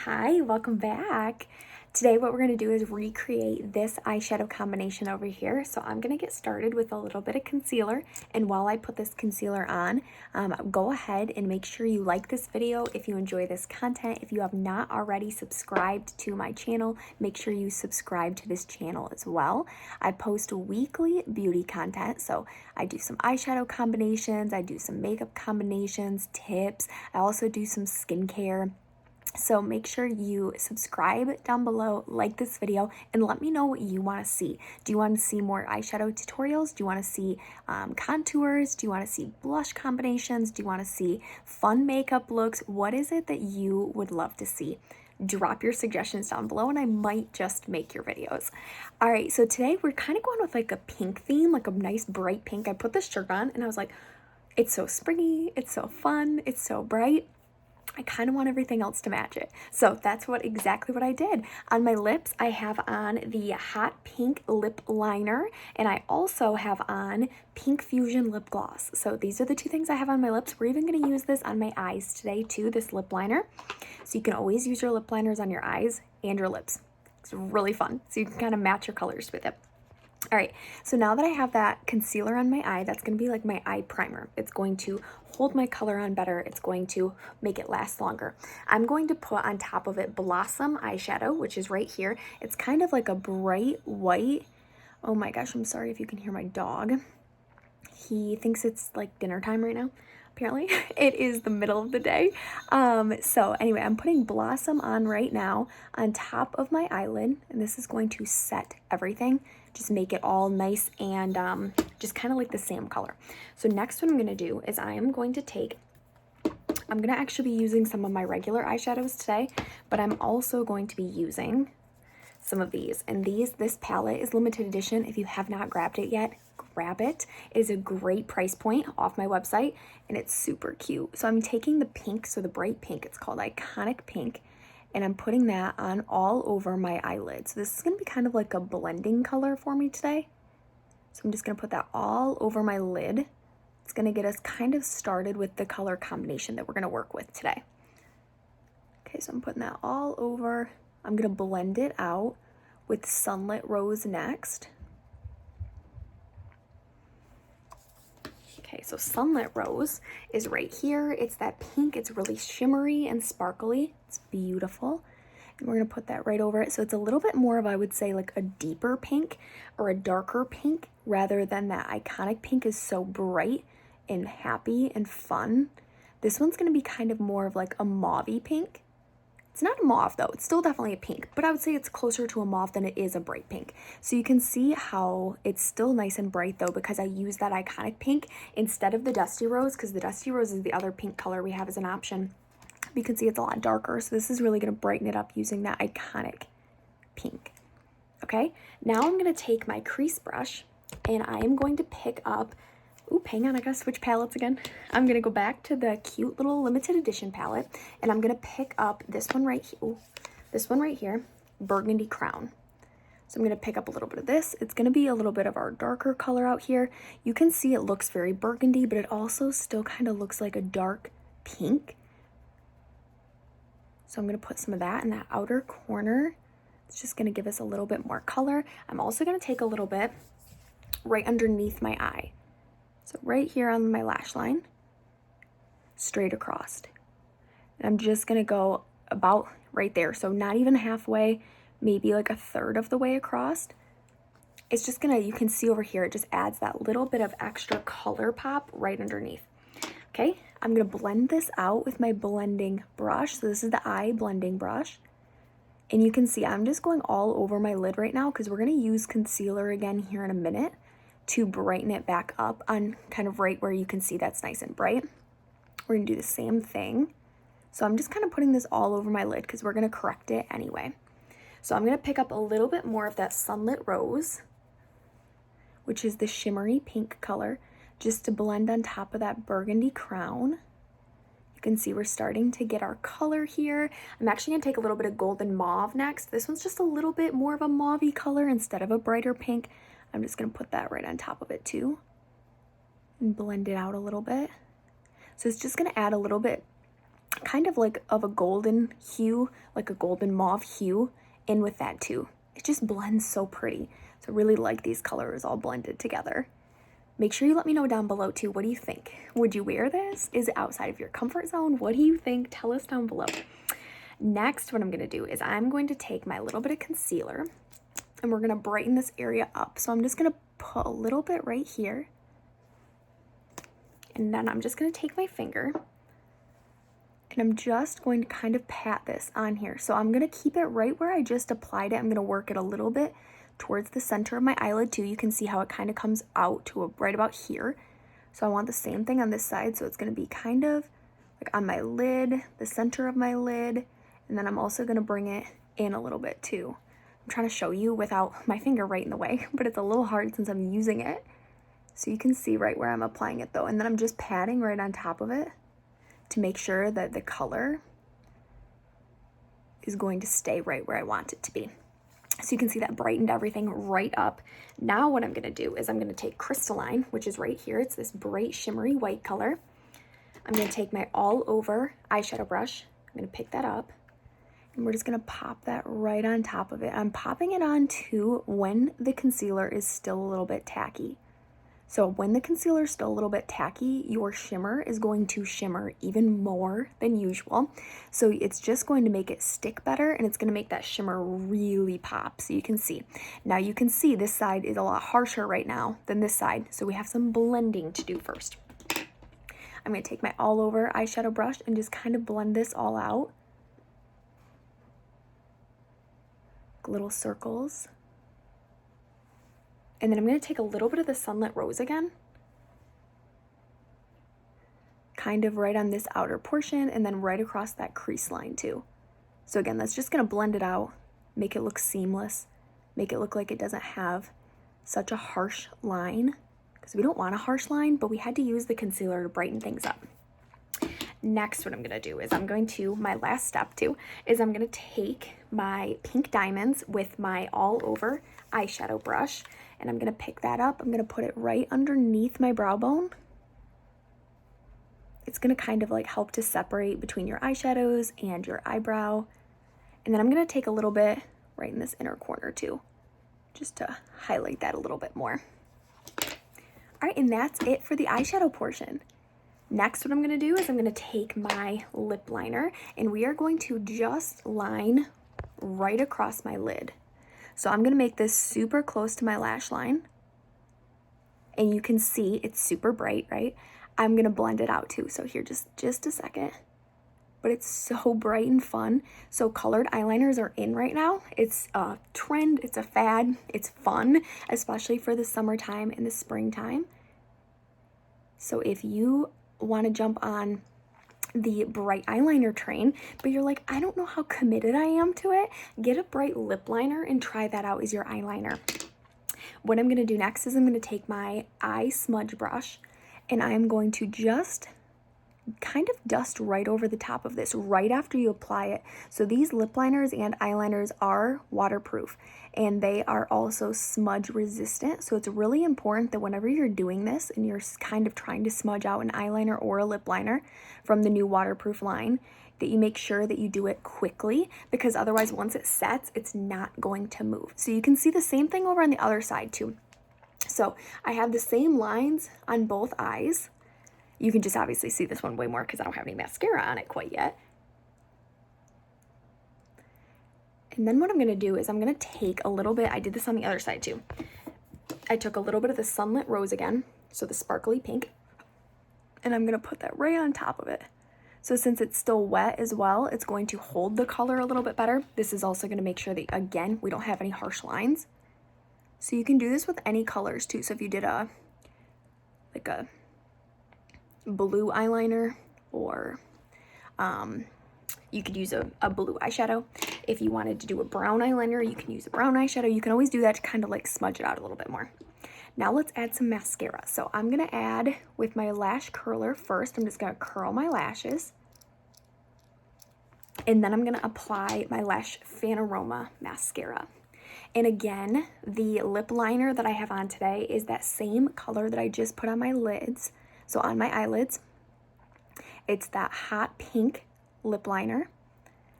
Hi, welcome back. Today what we're going to do is recreate this eyeshadow combination over here. So I'm going to get started with a little bit of concealer, and while I put this concealer on, go ahead and make sure you like this video if you enjoy this content. If you have not already subscribed to my channel, make sure you subscribe to this channel as well. I post weekly beauty content, so I do some eyeshadow combinations, I do some makeup combinations, tips, I also do some skincare. So make sure you subscribe down below, like this video, and let me know what you want to see. Do you want to see more eyeshadow tutorials? Do you want to see contours? Do you want to see blush combinations? Do you want to see fun makeup looks? What is it that you would love to see? Drop your suggestions down below and I might just make your videos. All right, so today we're kind of going with like a pink theme, like a nice bright pink. I put this shirt on and I was like, it's so springy, it's so fun, it's so bright. I kind of want everything else to match it. So that's exactly what I did. On my lips, I have on the hot pink lip liner, and I also have on Pink Fusion lip gloss. So these are the two things I have on my lips. We're even going to use this on my eyes today too, this lip liner. So you can always use your lip liners on your eyes and your lips. It's really fun. So you can kind of match your colors with it. All right, so now that I have that concealer on my eye, that's going to be like my eye primer. It's going to hold my color on better. It's going to make it last longer. I'm going to put on top of it Blossom eyeshadow, which is right here. It's kind of like a bright white. Oh my gosh, I'm sorry if you can hear my dog. He thinks it's like dinner time right now. Apparently, it is the middle of the day. So anyway, I'm putting Blossom on right now on top of my eyelid, and this is going to set everything. Just make it all nice and just kind of like the same color. So next what I'm going to do is I'm going to actually be using some of my regular eyeshadows today, but I'm also going to be using some of these. And this palette is limited edition. If you have not grabbed it yet, grab it. It is a great price point off my website, and it's super cute. So I'm taking the pink, so the bright pink, it's called Iconic Pink, and I'm putting that on all over my eyelids. So this is going to be kind of like a blending color for me today. So I'm just going to put that all over my lid. It's going to get us kind of started with the color combination that we're going to work with today. Okay, so I'm putting that all over. I'm going to blend it out with Sunlit Rose next. Okay, so Sunlit Rose is right here. It's that pink. It's really shimmery and sparkly. It's beautiful. And we're going to put that right over it. So it's a little bit more of, I would say, like a deeper pink or a darker pink rather than that Iconic Pink is so bright and happy and fun. This one's going to be kind of more of like a mauve-y pink. It's not a mauve though, it's still definitely a pink, but I would say it's closer to a mauve than it is a bright pink. So you can see how it's still nice and bright though, because I use that Iconic Pink instead of the Dusty Rose, because the Dusty Rose is the other pink color we have as an option. You can see it's a lot darker, so this is really going to brighten it up using that Iconic Pink. Okay, now I'm going to take my crease brush and I am going to pick up, oop, hang on, I gotta switch palettes again. I'm gonna go back to the cute little limited edition palette, and I'm gonna pick up this one right here, Burgundy Crown. So I'm gonna pick up a little bit of this. It's gonna be a little bit of our darker color out here. You can see it looks very burgundy, but it also still kind of looks like a dark pink. So I'm gonna put some of that in that outer corner. It's just gonna give us a little bit more color. I'm also gonna take a little bit right underneath my eye. So right here on my lash line, straight across. And I'm just gonna go about right there. So not even halfway, maybe like a third of the way across. It's just gonna, you can see over here, it just adds that little bit of extra color pop right underneath. Okay, I'm gonna blend this out with my blending brush. So this is the eye blending brush. And you can see I'm just going all over my lid right now because we're gonna use concealer again here in a minute to brighten it back up on kind of right where you can see that's nice and bright. We're gonna do the same thing. So I'm just kind of putting this all over my lid because we're gonna correct it anyway. So I'm gonna pick up a little bit more of that Sunlit Rose, which is the shimmery pink color, just to blend on top of that Burgundy Crown. You can see we're starting to get our color here. I'm actually gonna take a little bit of Golden Mauve next. This one's just a little bit more of a mauve-y color instead of a brighter pink. I'm just gonna put that right on top of it too and blend it out a little bit. So it's just gonna add a little bit kind of like of a golden hue, like a golden mauve hue in with that too. It just blends so pretty. So I really like these colors all blended together. Make sure you let me know down below too. What do you think? Would you wear this? Is it outside of your comfort zone? What do you think? Tell us down below. Next, what I'm gonna do is I'm going to take my little bit of concealer and we're gonna brighten this area up. So I'm just gonna put a little bit right here. And then I'm just gonna take my finger and I'm just going to kind of pat this on here. So I'm gonna keep it right where I just applied it. I'm gonna work it a little bit towards the center of my eyelid too. You can see how it kind of comes out to right about here. So I want the same thing on this side. So it's gonna be kind of like on my lid, the center of my lid. And then I'm also gonna bring it in a little bit too. I'm trying to show you without my finger right in the way, but it's a little hard since I'm using it. So you can see right where I'm applying it though. And then I'm just patting right on top of it to make sure that the color is going to stay right where I want it to be. So you can see that brightened everything right up. Now what I'm gonna do is I'm gonna take Crystalline, which is right here. It's this bright shimmery white color. I'm gonna take my all over eyeshadow brush. I'm gonna pick that up and we're just gonna pop that right on top of it. I'm popping it on too when the concealer is still a little bit tacky. So when the concealer is still a little bit tacky, your shimmer is going to shimmer even more than usual. So it's just going to make it stick better and it's going to make that shimmer really pop. So you can see. Now you can see this side is a lot harsher right now than this side. So we have some blending to do first. I'm going to take my all over eyeshadow brush and just kind of blend this all out. Little circles. And then I'm going to take a little bit of the Sunlit Rose again, kind of right on this outer portion and then right across that crease line too. So again, that's just going to blend it out, make it look seamless, make it look like it doesn't have such a harsh line, because we don't want a harsh line, but we had to use the concealer to brighten things up. Next, what I'm going to do is my last step too, is I'm going to take my pink diamonds with my all over eyeshadow brush and I'm going to pick that up. I'm going to put it right underneath my brow bone. It's going to kind of like help to separate between your eyeshadows and your eyebrow. And then I'm going to take a little bit right in this inner corner too, just to highlight that a little bit more. All right, and that's it for the eyeshadow portion. Next, what I'm going to do is I'm going to take my lip liner and we are going to just line right across my lid. So I'm going to make this super close to my lash line. And you can see it's super bright, right? I'm going to blend it out too. So here, just a second. But it's so bright and fun. So colored eyeliners are in right now. It's a trend, it's a fad, it's fun, especially for the summertime and the springtime. So if you want to jump on the bright eyeliner train, but you're like, I don't know how committed I am to it, get a bright lip liner and try that out as your eyeliner. What I'm going to do next is I'm going to take my eye smudge brush and I'm going to just kind of dust right over the top of this right after you apply it. So these lip liners and eyeliners are waterproof and they are also smudge resistant. So it's really important that whenever you're doing this and you're kind of trying to smudge out an eyeliner or a lip liner from the new waterproof line, that you make sure that you do it quickly, because otherwise once it sets, it's not going to move. So you can see the same thing over on the other side too. So I have the same lines on both eyes. You can just obviously see this one way more because I don't have any mascara on it quite yet. And then what I'm going to do is I'm going to take a little bit, I did this on the other side too. I took a little bit of the Sunlit Rose again, so the sparkly pink, and I'm going to put that right on top of it. So since it's still wet as well, it's going to hold the color a little bit better. This is also going to make sure that, again, we don't have any harsh lines. So you can do this with any colors too. So if you did a blue eyeliner, or you could use a blue eyeshadow. If you wanted to do a brown eyeliner, you can use a brown eyeshadow. You can always do that to kind of like smudge it out a little bit more. Now let's add some mascara. So I'm going to add with my lash curler first. I'm just going to curl my lashes. And then I'm going to apply my Lash Fanaroma mascara. And again, the lip liner that I have on today is that same color that I just put on my lids. So on my eyelids, it's that hot pink lip liner.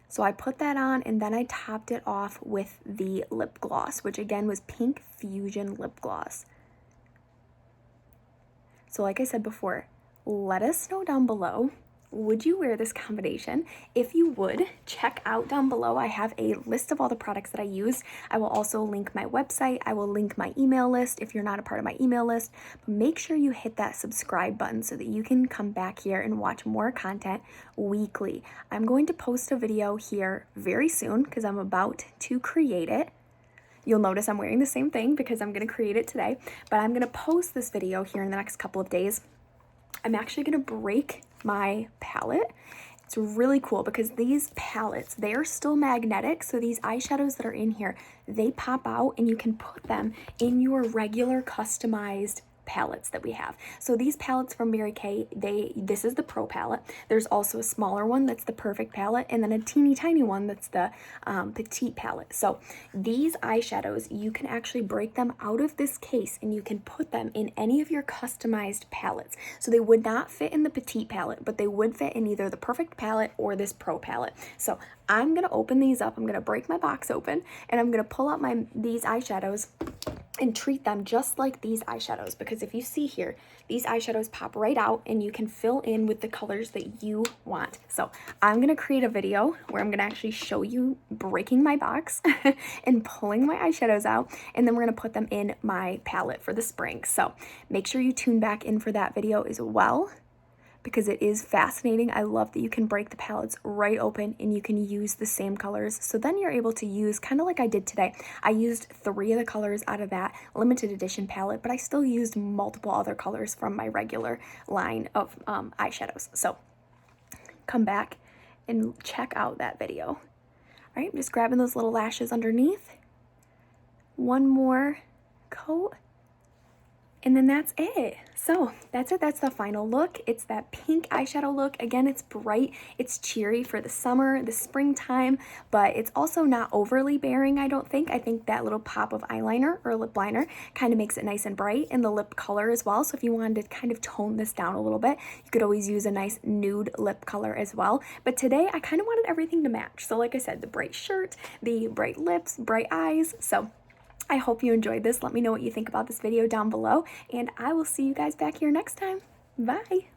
So I put that on and then I topped it off with the lip gloss, which again was Pink Fusion Lip Gloss. So like I said before, let us know down below, would you wear this combination? If you would, check out down below. I have a list of all the products that I used. I will also link my website. I will link my email list if you're not a part of my email list. But make sure you hit that subscribe button so that you can come back here and watch more content weekly. I'm going to post a video here very soon because I'm about to create it. You'll notice I'm wearing the same thing because I'm going to create it today, but I'm going to post this video here in the next couple of days. I'm actually going to break my palette. It's really cool because these palettes, they are still magnetic. So these eyeshadows that are in here, they pop out and you can put them in your regular customized palettes that we have. So these palettes from Mary Kay, this is the Pro palette. There's also a smaller one that's the Perfect palette, and then a teeny tiny one that's the Petite palette. So these eyeshadows, you can actually break them out of this case and you can put them in any of your customized palettes. So they would not fit in the Petite palette, but they would fit in either the Perfect palette or this Pro palette. So I'm gonna open these up. I'm gonna break my box open and I'm gonna pull out these eyeshadows and treat them just like these eyeshadows, because if you see here, these eyeshadows pop right out and you can fill in with the colors that you want. So I'm gonna create a video where I'm gonna actually show you breaking my box and pulling my eyeshadows out, and then we're gonna put them in my palette for the spring. So make sure you tune back in for that video as well, because it is fascinating. I love that you can break the palettes right open and you can use the same colors. So then you're able to use, kind of like I did today, I used 3 of the colors out of that limited edition palette, but I still used multiple other colors from my regular line of eyeshadows. So come back and check out that video. All right, I'm just grabbing those little lashes underneath. One more coat. And then that's it. So that's it. That's the final look. It's that pink eyeshadow look. Again, it's bright. It's cheery for the summer, the springtime, but it's also not overly bearing, I don't think. I think that little pop of eyeliner or lip liner kind of makes it nice and bright, and the lip color as well. So if you wanted to kind of tone this down a little bit, you could always use a nice nude lip color as well. But today I kind of wanted everything to match. So like I said, the bright shirt, the bright lips, bright eyes. So I hope you enjoyed this. Let me know what you think about this video down below, and I will see you guys back here next time. Bye.